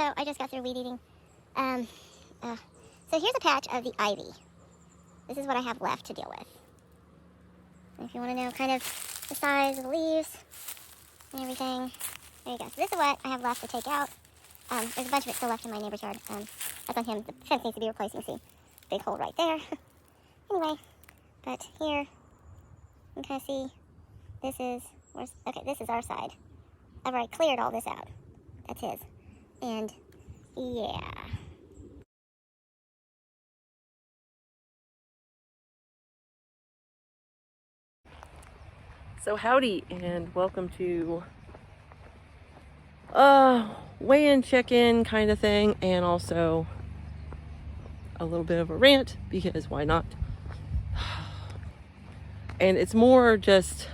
So I just got through weed eating. So here's a patch of the ivy. This is what I have left to deal with. And if you want to know kind of the size of the leaves and everything, there you go. So this is what I have left to take out. There's a bunch of it still left in my neighbor's yard. That's on him. The fence needs to be replaced. You can see big hole right there. Anyway, but here you can kind of see this is this is our side. I've already cleared all this out. That's his. And yeah. So howdy and welcome to weigh-in, check-in kind of thing, and also a little bit of a rant because why not? And it's more just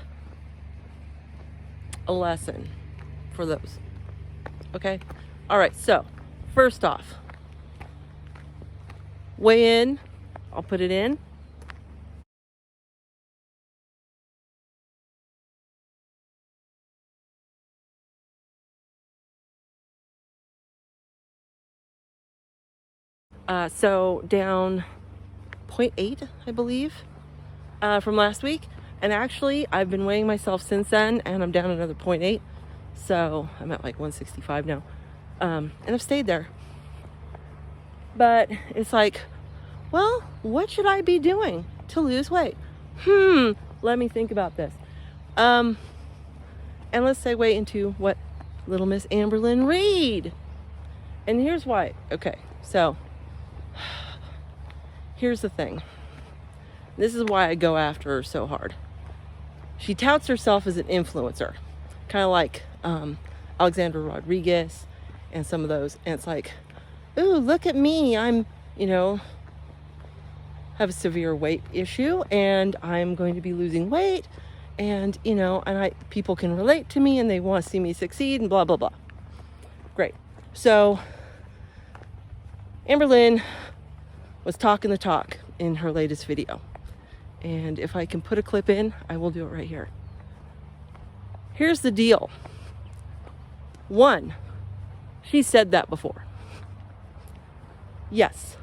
a lesson for those. Okay? All right, so first off, weigh in, I'll put it in. So down 0.8, I believe, from last week. And actually, I've been weighing myself since then, and I'm down another 0.8. So I'm at like 165 now. And I've stayed there. But it's like, well, what should I be doing to lose weight? Let me think about this. And let's segue into what little Miss Amberlynn Reid. And here's why. Okay, so here's the thing. This is why I go after her so hard. She touts herself as an influencer, kind of like Alexandra Rodriguez and some of those. And it's like, ooh, look at me. I'm, have a severe weight issue and I'm going to be losing weight. And, people can relate to me and they want to see me succeed and blah, blah, blah. Great. So Amberlynn was talking the talk in her latest video. And if I can put a clip in, I will do it right here. Here's the deal. One, she said that before. Yes.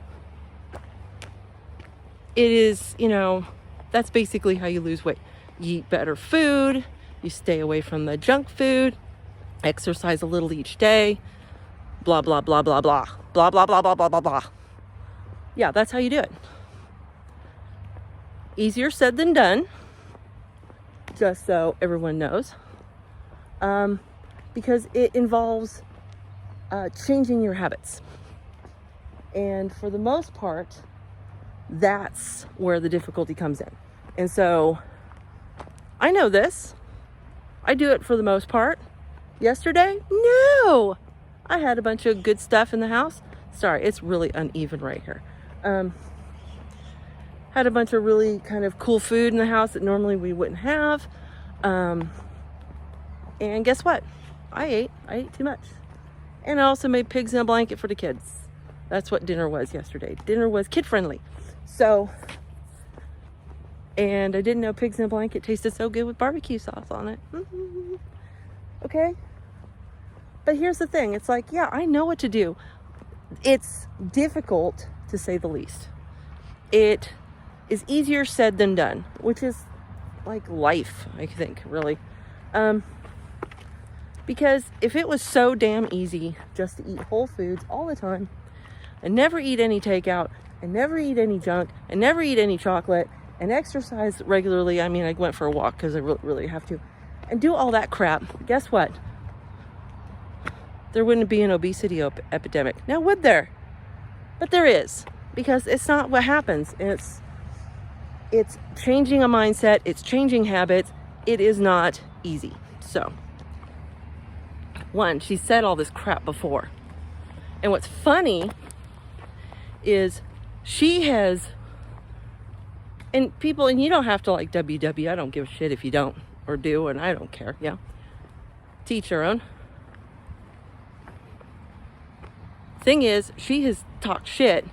It is, that's basically how you lose weight. You eat better food, you stay away from the junk food, exercise a little each day, blah, blah, blah, blah, blah, blah, blah, blah, blah, blah, blah, blah. Yeah, that's how you do it. Easier said than done, just so everyone knows, because it involves changing your habits. And for the most part, that's where the difficulty comes in. And so I know this. I do it for the most part. Yesterday, no, I had a bunch of good stuff in the house. Sorry, it's really uneven right here. Had a bunch of really kind of cool food in the house that normally we wouldn't have. And guess what? I ate too much. And I also made pigs in a blanket for the kids. That's what dinner was yesterday. Dinner was kid friendly. So, and I didn't know pigs in a blanket tasted so good with barbecue sauce on it. Okay? But here's the thing. It's like, yeah, I know what to do. It's difficult to say the least. It is easier said than done, which is like life, I think, really. Because if it was so damn easy just to eat whole foods all the time and never eat any takeout and never eat any junk and never eat any chocolate and exercise regularly, I mean, I went for a walk because I really have to, and do all that crap, guess what? There wouldn't be an obesity epidemic. Now, would there? But there is, because it's not what happens. It's changing a mindset. It's changing habits. It is not easy. So, one, she said all this crap before. And what's funny is she has, and you don't have to like WW. I don't give a shit if you don't or do, and I don't care. Yeah. Teach your own. Thing is, she has talked shit.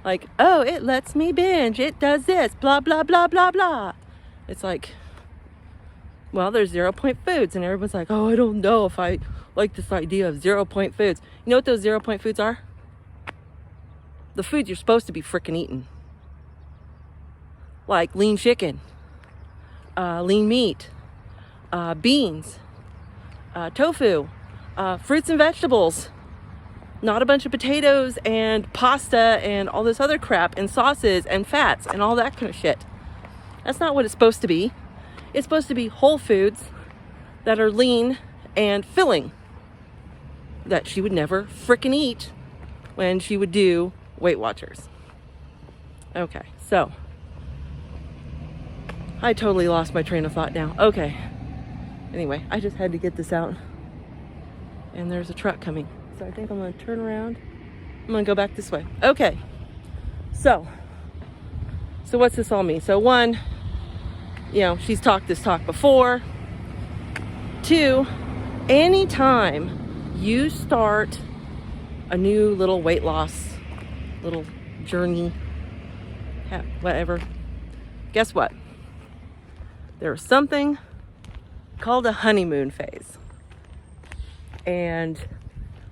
Like, oh, it lets me binge. It does this, blah, blah, blah, blah, blah. It's like, well, there's 0 point foods. And everyone's like, oh, I don't know if I like this idea of 0 point foods. You know what those 0 point foods are? The foods you're supposed to be freaking eating. Like lean chicken, lean meat, beans, tofu, fruits and vegetables, not a bunch of potatoes and pasta and all this other crap and sauces and fats and all that kind of shit. That's not what it's supposed to be. It's supposed to be whole foods that are lean and filling that she would never frickin' eat when she would do Weight Watchers. Okay, so I totally lost my train of thought now. Okay. Anyway, I just had to get this out. And there's a truck coming. So I think I'm going to turn around. I'm going to go back this way. Okay. So what's this all mean? So one, she's talked this talk before. Two, anytime you start a new little weight loss, little journey, whatever, guess what? There's something called a honeymoon phase. And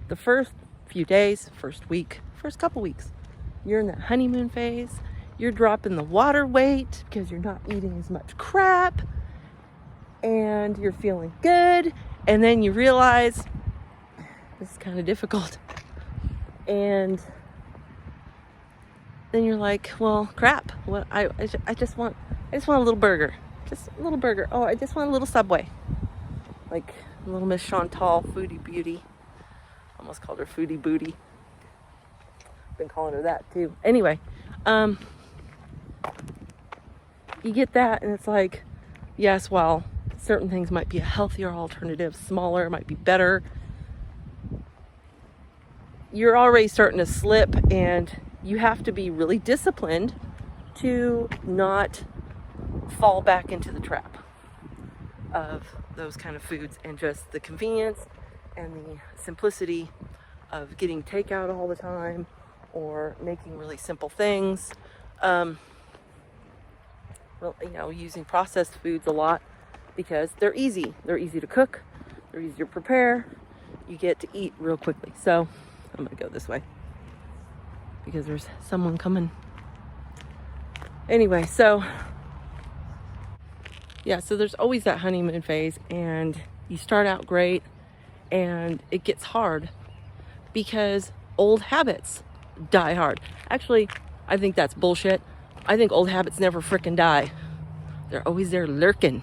the first few days, first week, first couple weeks, you're in that honeymoon phase. You're dropping the water weight because you're not eating as much crap. And you're feeling good. And then you realize this is kind of difficult. And then you're like, well, crap. What I just want a little burger. Just a little burger. Oh, I just want a little Subway. Like little Miss Chantal, Foodie Beauty. Almost called her Foodie Booty. Been calling her that too. Anyway, you get that and it's like, yes, well, certain things might be a healthier alternative, smaller, might be better. You're already starting to slip and you have to be really disciplined to not fall back into the trap of those kind of foods and just the convenience and the simplicity of getting takeout all the time or making really simple things. Using processed foods a lot because they're easy. They're easy to cook. They're easy to prepare. You get to eat real quickly. So I'm going to go this way because there's someone coming. Anyway, so there's always that honeymoon phase and you start out great and it gets hard because old habits die hard. Actually, I think that's bullshit. I think old habits never frickin' die. They're always there lurking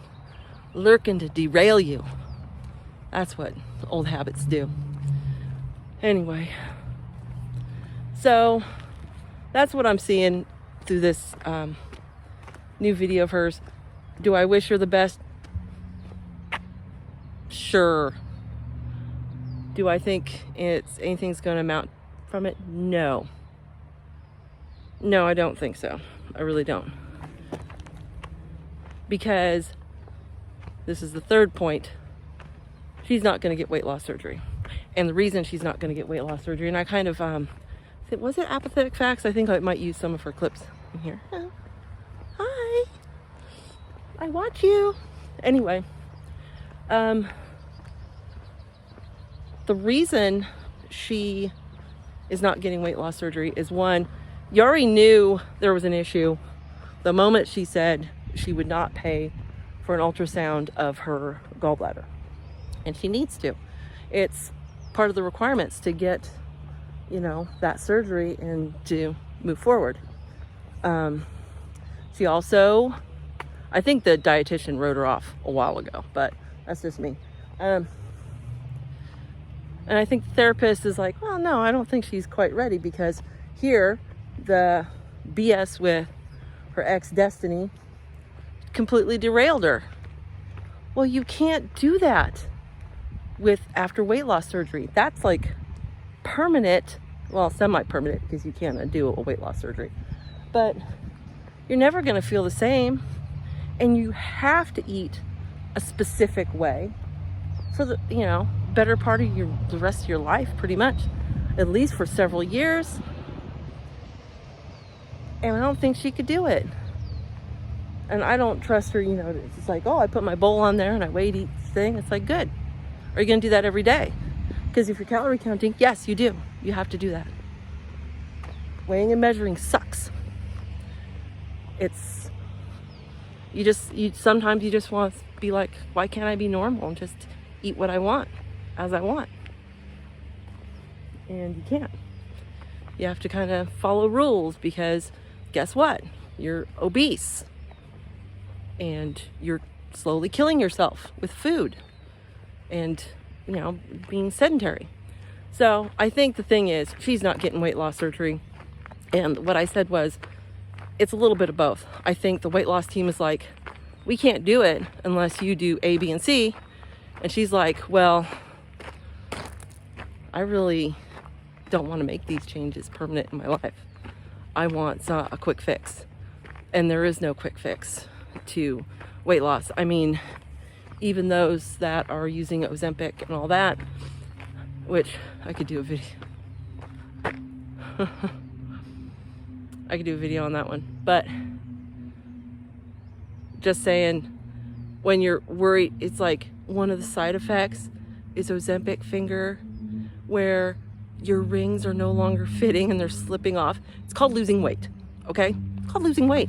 to derail you. That's what old habits do. Anyway, so that's what I'm seeing through this new video of hers. Do I wish her the best? Sure. Do I think anything's going to amount from it? No. No, I don't think so. I really don't. Because this is the third point. She's not going to get weight loss surgery. And the reason she's not going to get weight loss surgery, and I kind of, was it Apathetic Facts? I think I might use some of her clips in here. Oh. Hi. I watch you. Anyway, the reason she is not getting weight loss surgery is one, you already knew there was an issue the moment she said she would not pay for an ultrasound of her gallbladder. And she needs to. It's part of the requirements to get, that surgery and to move forward. She also, I think the dietitian wrote her off a while ago, but that's just me. And I think the therapist is like, well, no, I don't think she's quite ready because here, the BS with her ex Destiny completely derailed her. Well, you can't do that after weight loss surgery. That's like permanent, well, semi-permanent because you can't do a weight loss surgery. But you're never going to feel the same. And you have to eat a specific way for the, better part of the rest of your life, pretty much, at least for several years. And I don't think she could do it. And I don't trust her, it's like, oh, I put my bowl on there and I weighed each thing. It's like, good. Are you going to do that every day? Because if you're calorie counting, yes, you do. You have to do that. Weighing and measuring sucks. Sometimes you just want to be like, why can't I be normal and just eat what I want as I want? And you can't. You have to kind of follow rules, because guess what? You're obese and you're slowly killing yourself with food and, being sedentary. So I think the thing is, she's not getting weight loss surgery. And what I said was, it's a little bit of both. I think the weight loss team is like, we can't do it unless you do A, B, and C. And she's like, well, I really don't want to make these changes permanent in my life. I want a quick fix. And there is no quick fix to weight loss. I mean, even those that are using Ozempic and all that, which I could do a video. I could do a video on that one. But just saying, when you're worried, it's like one of the side effects is Ozempic finger, where your rings are no longer fitting and they're slipping off. It's called losing weight, okay? It's called losing weight.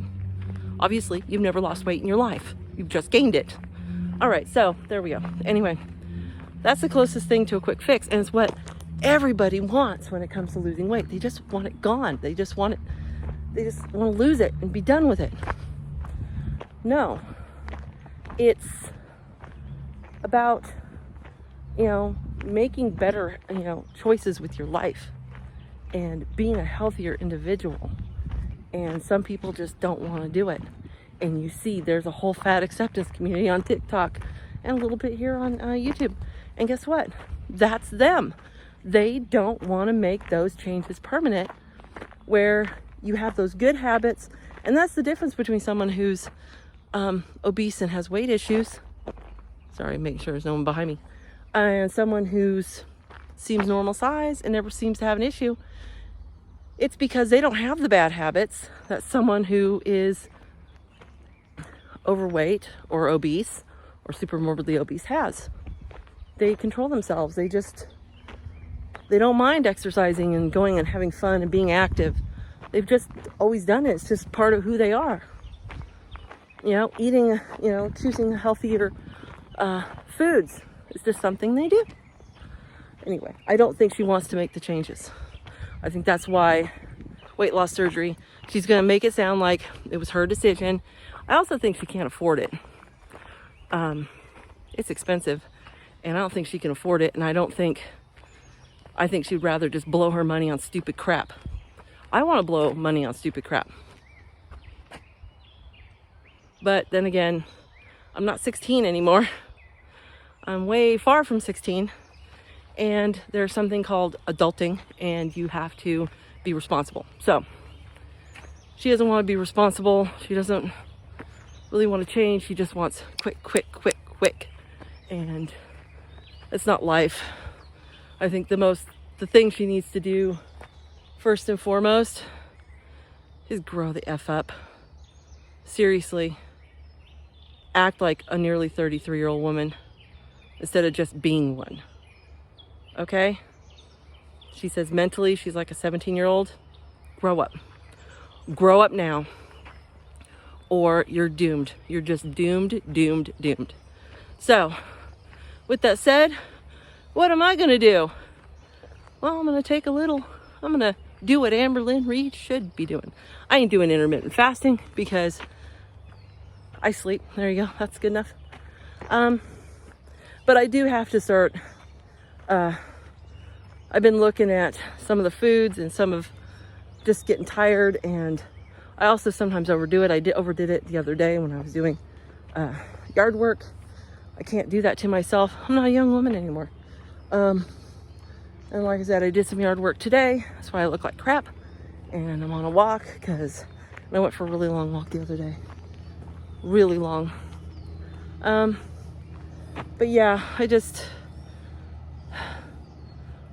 Obviously, you've never lost weight in your life. You've just gained it. All right, so there we go. Anyway, that's the closest thing to a quick fix, and it's what everybody wants when it comes to losing weight. They just want it gone. They just want to lose it and be done with it. No, it's about, making better, choices with your life and being a healthier individual. And some people just don't want to do it. And you see, there's a whole fat acceptance community on TikTok and a little bit here on YouTube. And guess what? That's them. They don't want to make those changes permanent, where you have those good habits. And that's the difference between someone who's obese and has weight issues. Sorry, making sure there's no one behind me. And someone who's seems normal size and never seems to have an issue. It's because they don't have the bad habits that someone who is overweight or obese or super morbidly obese has. They control themselves. They don't mind exercising and going and having fun and being active. They've just always done it. It's just part of who they are. Eating, choosing healthier foods is just something they do. Anyway, I don't think she wants to make the changes. I think that's why weight loss surgery, she's going to make it sound like it was her decision. I also think she can't afford it. It's expensive, and I don't think she can afford it. And I think she'd rather just blow her money on stupid crap. I want to blow money on stupid crap. But then again, I'm not 16 anymore. I'm way far from 16. And there's something called adulting, and you have to be responsible. So she doesn't want to be responsible. She doesn't really want to change. She just wants quick. And it's not life. I think the thing she needs to do first and foremost is grow the F up. Seriously. Act like a nearly 33-year-old woman instead of just being one. Okay? She says mentally she's like a 17-year-old. Grow up. Grow up now. Or you're doomed. You're just doomed. So, with that said, what am I going to do? Well, I'm going to do what Amberlynn Reid should be doing. I ain't doing intermittent fasting because I sleep. There you go. That's good enough. But I do have to start. I've been looking at some of the foods and some of just getting tired, and I also sometimes overdo it. I overdid it the other day when I was doing yard work. I can't do that to myself. I'm not a young woman anymore. And like I said, I did some yard work today. That's why I look like crap. And I'm on a walk because I went for a really long walk the other day. Really long. But yeah,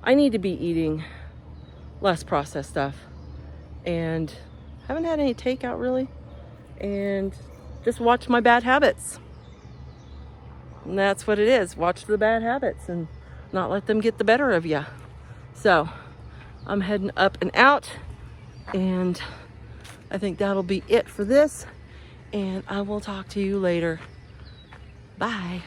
I need to be eating less processed stuff. And haven't had any takeout really. And just watch my bad habits. And that's what it is. Watch the bad habits and not let them get the better of you. So I'm heading up and out, and I think that'll be it for this, and I will talk to you later. Bye.